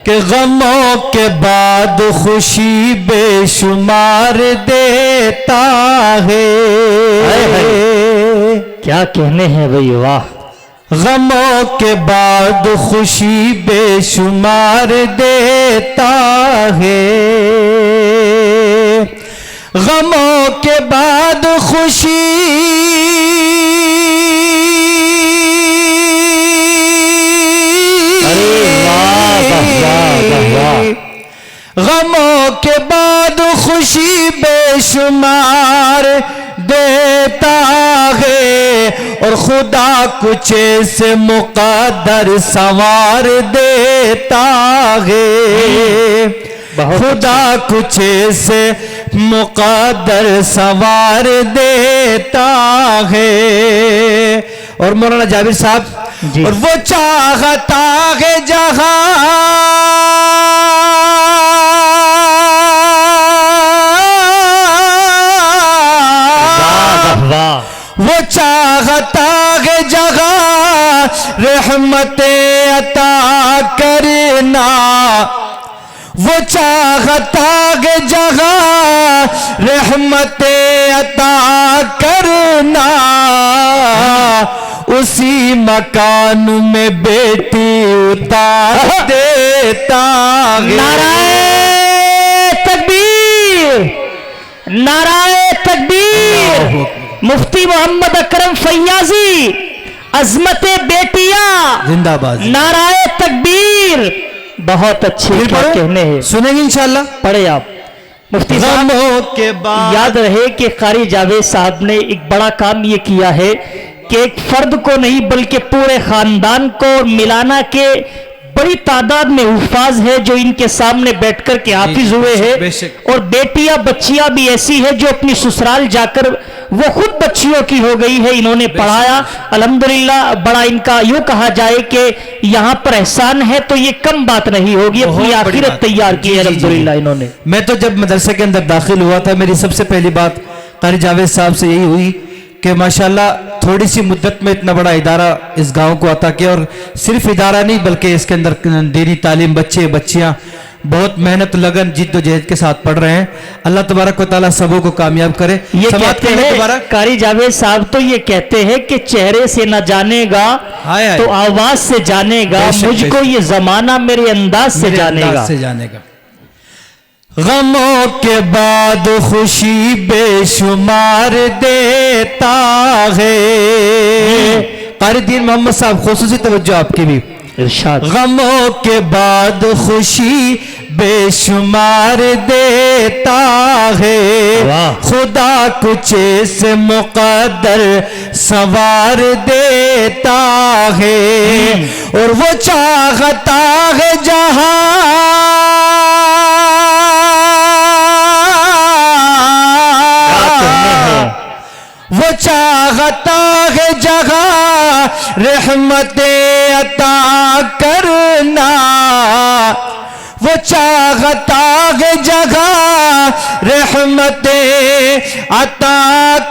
कि गमों के बाद खुशी बेशुमार देता है। क्या कहने हैं भाई, वाह। गमों के बाद खुशी बेशुमार देता है। गमों के बाद खुशी गमों के बाद खुशी बेशुमार देता है और खुदा कुछ से मुक़द्दर सवार देता है। खुदा कुछ से मुक़द्दर सवार देता है। और मौलाना जाबिर साहब, और वो चाहता है जहां वो चाहता है जगह रहमतें अता करना। वो चाहता है जगह रहमतें अता करना। उसी मकान में बेटी उतार देता है। नाराए तकबीर, नाराए तकबीर। मुफ्ती मोहम्मद अकरम फैयाजी, अजमते बेटियां जिंदाबाद, नाराए तकबीर। बहुत अच्छे क्या कहने हैं, सुनेंगे इंशाल्लाह। पढ़े आप मुफ्ती साहब। के बाद याद रहे कि कारी जावेद साहब ने एक बड़ा काम ये किया है कि एक फर्द को नहीं बल्कि पूरे खानदान को मिलाना के बड़ी तादाद में हुफाज है जो इनके सामने बैठकर के हाफिज हुए हैं। और बेटियां बच्चियां भी ऐसी है जो अपनी ससुराल जाकर वो खुद बच्चियों की हो गई है। इन्होंने पढ़ाया अल्हम्दुलिल्लाह। बड़ा इनका यूं कहा जाए कि यहाँ पर एहसान है तो ये कम बात नहीं होगी, अपनी आखिरत तैयार की है अल्हम्दुलिल्लाह इन्होंने। मैं तो जब मदरसे के अंदर दाखिल हुआ था, मेरी सबसे पहली बात कारी जावेद साहब से यही हुई कि माशाल्लाह थोड़ी सी मुद्दत में इतना बड़ा इदारा इस गांव को अता किया। और सिर्फ इदारा नहीं बल्कि इसके अंदर दीनी तालीम, बच्चे बच्चियां बहुत मेहनत लगन जिद्दोजहद के साथ पढ़ रहे हैं। अल्लाह तबारक व तआला सबों को कामयाब करे। ये कहते हैं कारी जावेद साहब तो ये कहते हैं कि चेहरे से न जानेगा तो आवाज से जानेगा, मुझको ये जमाना मेरे अंदाज से जानेगा। गमों के बाद खुशी बेशुमार देता है। कारी दीन मोहम्मद साहब खुसूसी तवज्जो आपकी भी इरशाद। गमों के बाद खुशी बेशुमार देता है। खुदा कुछ से मुक़द्दर सवार देता है। और वो चाहता है जहां वो चाहता है जगह रहमतें अता करना। वो चाहता है जगह रहमतें अता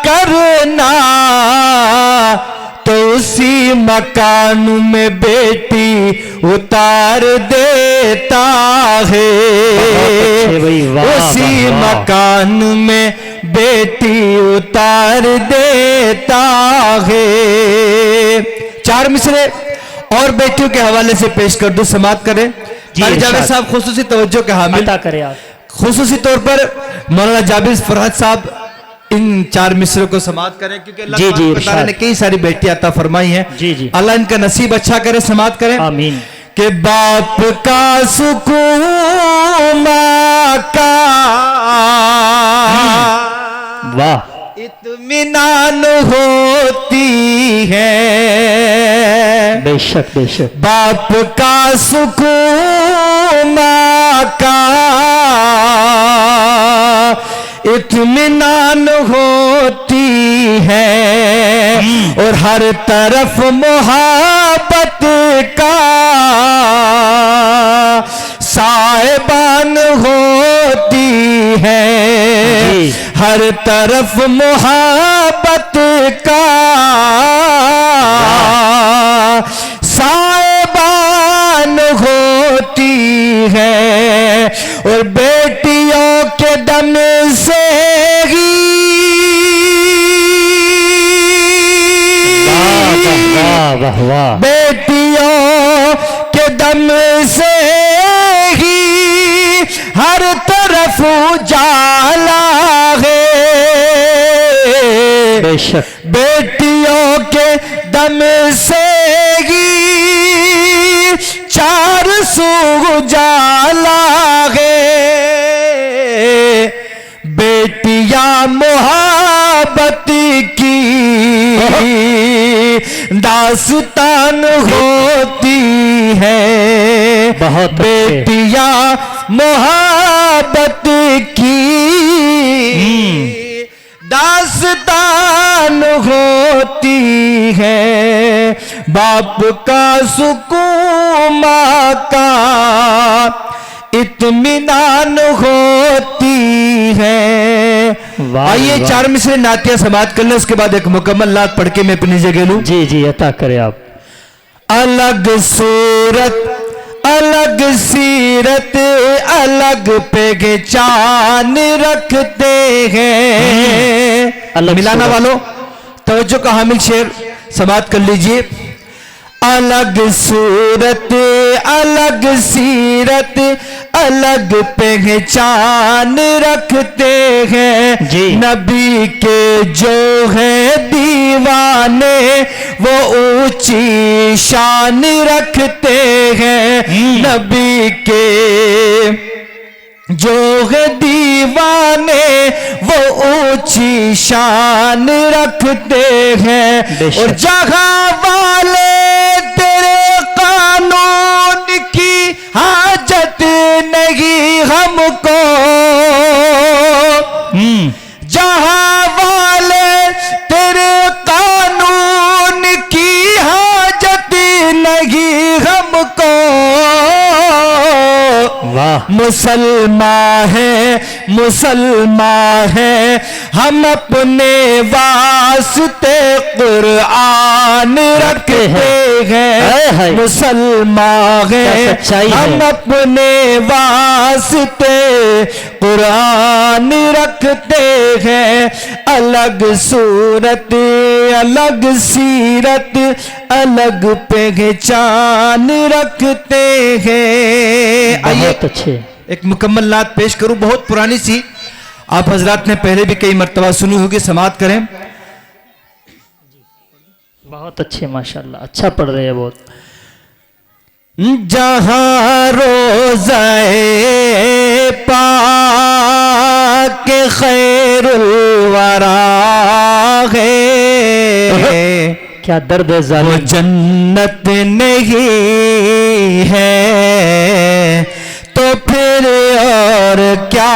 करना। तो उसी मकान में बेटी उतार देता है। उसी मकान में बेटी उतार देता है। चार मिसरे और बेटियों के हवाले से पेश कर दूं, समाप्त करें। जावेद साहब खुसूसी तवज्जो के हामिल करें आप। खुसूसी तौर पर मौलाना जाबिर फरहत साहब इन चार मिसरों को समाप्त करें क्योंकि अल्लाह ताला ने कई सारी बेटियां अता फरमाई हैं। अल्लाह इनका नसीब अच्छा करे, समाप्त करें। आमीन। कि बाप का सुकून मां का वाह इत्मीनान होती है। बेशक बेशक। बाप का सुकून मां का इत्मीनान होती है। और हर तरफ मोहब्बत का साहिबान होती है। हर तरफ मोहब्बत का साहिबान होती वाह वाह बेटियों के दम से ही हर तरफ उजाला है, बेशक बेटियों के दम से ही चार सू उजाला है, बेटियां मोहब्बत की दास्तान होती है, बहुत अच्छे। बेटियां मोहब्बत की दास्तान होती है, बाप का सुकून माँ का इत्मीनान होती है। वाह, आइए वाह। चार मिसरे नातिया समाप्त कर लें, उसके बाद एक मुकम्मल नात पढ़ के मैं अपनी जगह लूं। जी जी अता करें आप। अलग सूरत अलग सीरत अलग पहचान रखते हैं। अलग मिलाना सूरत। वालों तवज्जो का हामिल शेर समाप्त कर लीजिए। अलग सूरत अलग सीरत अलग पहचान रखते हैं, जी। नबी के जो है दीवाने वो ऊंची शान रखते हैं, नबी के जो है दीवाने वो ऊंची शान रखते हैं। बेशक। और जहां वाले तेरे कानून की हाजत नहीं हमको, जहां वाले तेरे कानून की हाजत नहीं हमको, वाह मुसलमान है हम अपने वास्ते कुरान रखते हैं, मुसलमान क्या है सच्चाई है। हम अपने वास्ते कुरान रखते हैं। अलग सूरत अलग सीरत अलग पहचान रखते हैं। आइए बहुत अच्छे। एक मुकम्मल नात पेश करूं, बहुत पुरानी सी, आप हजरात ने पहले भी कई मर्तबा सुनी होगी, समाप्त करें। बहुत अच्छे माशाल्लाह, अच्छा पढ़ रहे हैं बहुत। जहां रोज़े पाक खैरुल वरा है, क्या दर्द है वो जालिम। जन्नत नहीं है तो फिर और क्या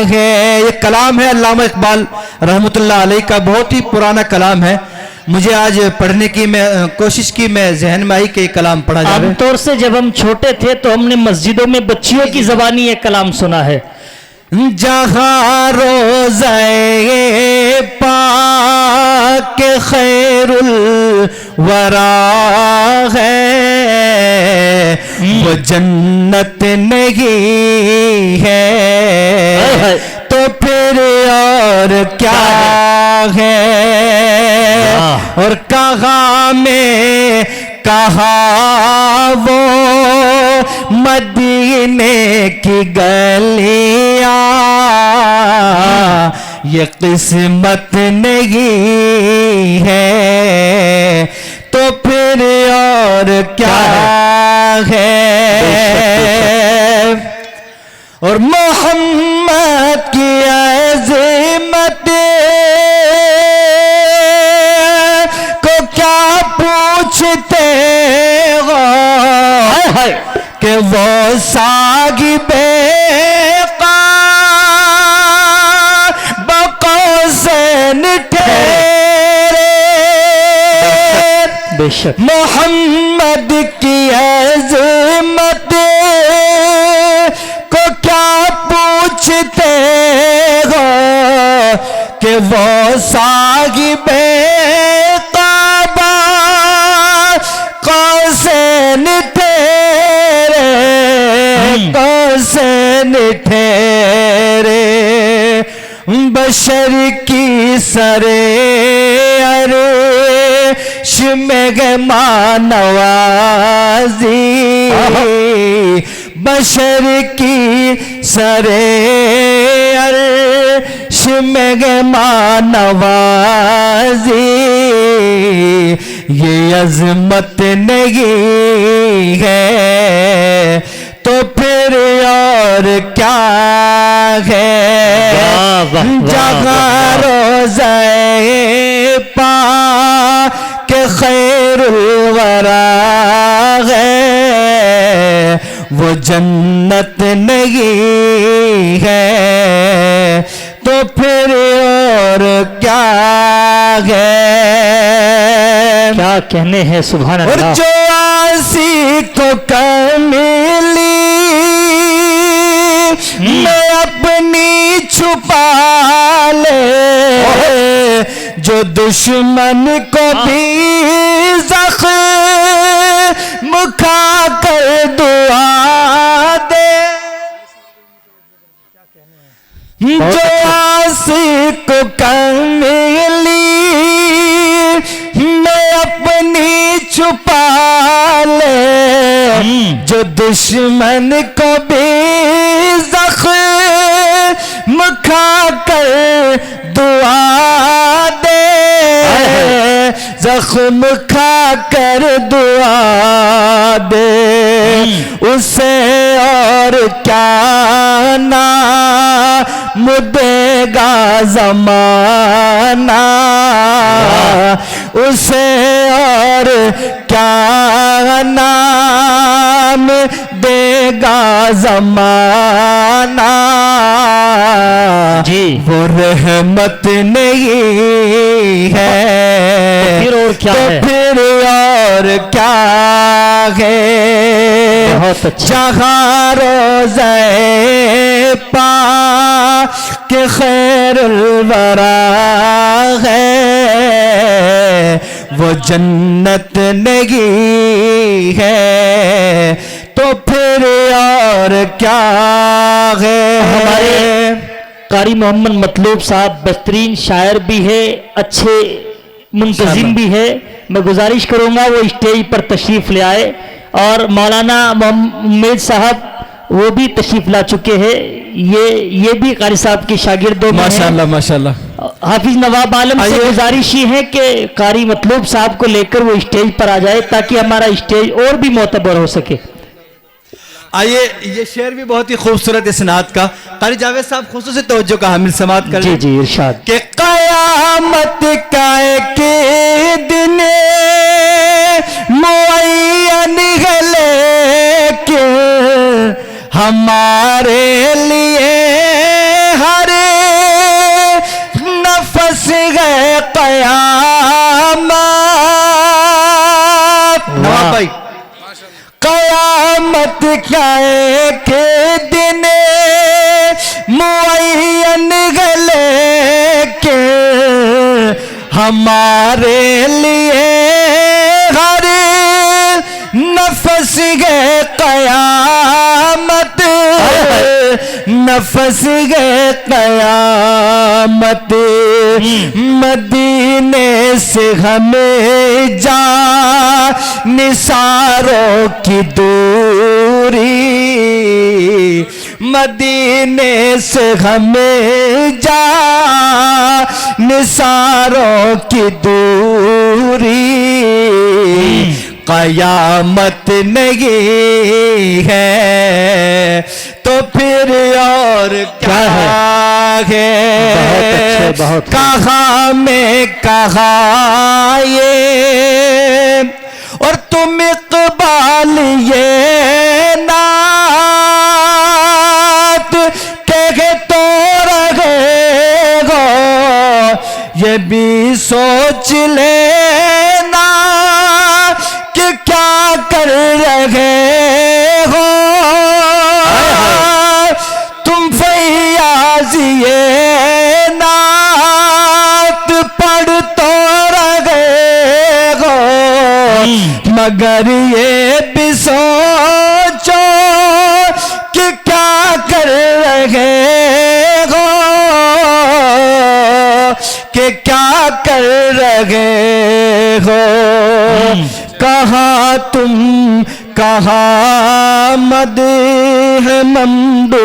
है। ये कलाम है अल्लामा इकबाल रहमतुल्लाह अलैह का, बहुत ही पुराना कलाम है। मुझे आज पढ़ने की मैं कोशिश की, मैं जहन में आई कि कलाम पढ़ा जाए। आमतौर से जब हम छोटे थे तो हमने मस्जिदों में बच्चियों की जबानी ये कलाम सुना है। जहां रोज़े पाक खैरुल वरा है, वो जन्नत नहीं है तो फिर और क्या है। और कहा में कहा वो मदीने की गलियां, ये किस्मत नहीं है तो फिर और क्या है। और मोहम्मद की अज़मत को क्या पूछते हो कि वो सागिबे बक़ौसैन ठहरे। बेशक मोहम्मद की अज़मत को क्या पूछते हो कि वो साहिबे काबा कौसैन ठहरे, कौसैन ठहरे। बशर की सरे अरे मेहमान नवाजी बशर की सरे अर्श मेहमान नवाजी ये अजमत नहीं है तो फिर और क्या है। जहाँ रोज़े पा के खैरुल वरा है वो जन्नत नहीं है तो फिर और क्या है। क्या कहने हैं, सुभान और अल्लाह। जो आसी को कमिली मैं अपनी छुपा ले जो दुश्मन को भी जख्म खा कर दुआ दे। जो आशिक कमिली मैं अपनी छुपा ले जो दुश्मन को भी जख्म खा कर दुआ दे। जख्म खा कर दुआ दे उसे और क्या नाम देगा ज़माना उसे और क्या नाम देगा ज़माना। जी वो रहमत नहीं है तो फिर और क्या तो है? फिर और क्या है। बहुत अच्छा। जहाँ रोज़े पा के खैरुल वरा है वो जन्नत नहीं है तो फिर और क्या है। हमारे कारी मोहम्मद मतलूब साहब बेहतरीन शायर भी है, अच्छे मुंतजिम भी है। मैं गुजारिश करूंगा वो स्टेज पर तशरीफ ले आए। और मौलाना उम्मेद साहब वो भी तशरीफ ला चुके हैं। ये भी कारी साहब के शागिर्दों में माशाल्लाह माशाल्लाह। हाफिज नवाब आलम से गुजारिश ये है कि कारी मतलूब साहब को लेकर वो स्टेज पर आ जाए ताकि हमारा स्टेज और भी मोतबर हो सके। आइए, ये शेर भी बहुत ही खूबसूरत है सनात का। कारी जावेद साहब खुसूसी तवज्जो का हामिल समात कर जी जी इरशाद। कि क़यामत का एक दिन मुअय्यन है लेकिन हमारे लिए हर नफस है क़यामत। नवाब भाई, क़यामत क्या एक दिन मुअय्यन है लेकिन हमारे लिए हर नफस है क़यामत। नफस है क़यामत। मदीने से हमें जा निसारों की दूरी मदीने से हमें जा निसारों की दूरी क़यामत नहीं है तो फिर और क्या है। बहुत कहाँ में कहाँ ये और तुम इक़बाल ये नात कहे तो रहे हो ये भी सोच लेना कि क्या कर रहे हो। तुम फैयाज ये नात पढ़ तो रहे हो मगर ये भी सोचो कि क्या कर रहे हो कि क्या कर रहे हो। कहा तुम कहा मदह ममदू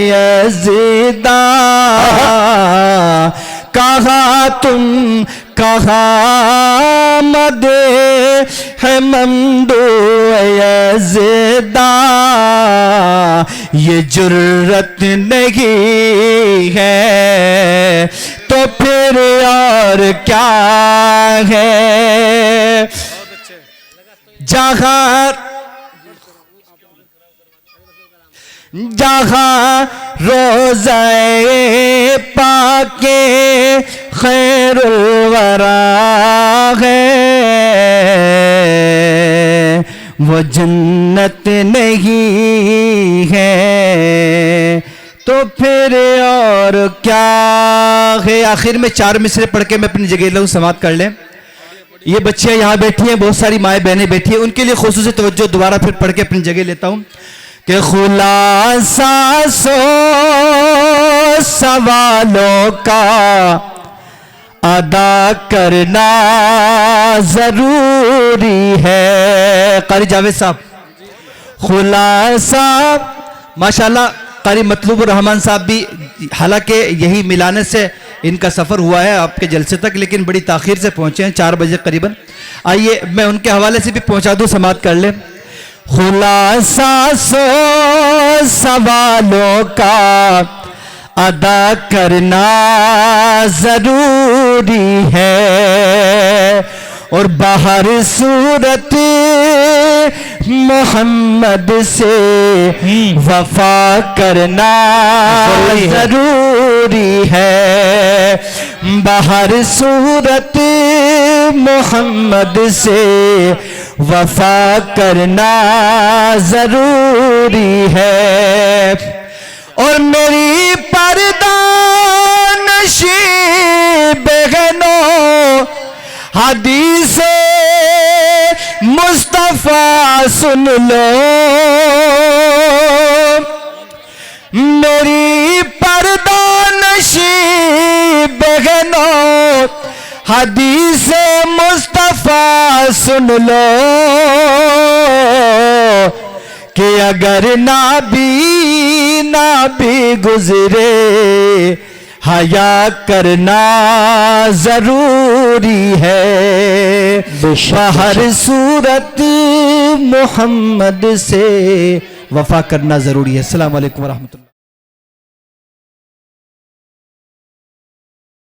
यज़ीदा, कहा तुम कहा मदह ममदू यज़ीदा, ये जुर्रत नहीं है तो फिर और क्या है। जहाँ जहाँ रोज़े पाके खैरुल वरा है, वो जन्नत नहीं है तो फिर और क्या है। आखिर में 4 मिसरे पढ़ के मैं अपनी जगह लूँ, समाप्त कर लें। ये बच्चियां यहाँ बैठी हैं, बहुत सारी माएँ बहनें बैठी हैं, उनके लिए खुसूसी तवज्जो दोबारा फिर पढ़ के अपनी जगह लेता हूँ कि खुलासा सो सवालों का अदा करना जरूरी है। कारी जावेद साहब, खुलासा माशाल्लाह। कारी मतलूब रहमान साहब भी, हालांकि यही मिलाने से इनका सफ़र हुआ है आपके जलसे तक, लेकिन बड़ी ताख़ीर से पहुँचे हैं, 4 बजे करीबन। आइए मैं उनके हवाले से भी पहुँचा दूँ, समाप्त कर लें। खुलासा सो सवालों का अदा करना ज़रूरी है, और बाहर सूरत मोहम्मद से वफा करना जरूरी है। बाहर सूरत मोहम्मद से वफा करना जरूरी है। और मेरी पर्दा नशी बहनों हदीस मुस्तफा सुन लो, मेरी पर्दा नशी बहनों हदीस मुस्तफा सुन लो, कि अगर नाबी गुजरे हया करना जरूरी है। हर सूरत मोहम्मद से वफा करना जरूरी है। अस्सलाम वालेकुम व रहमतुल्लाह।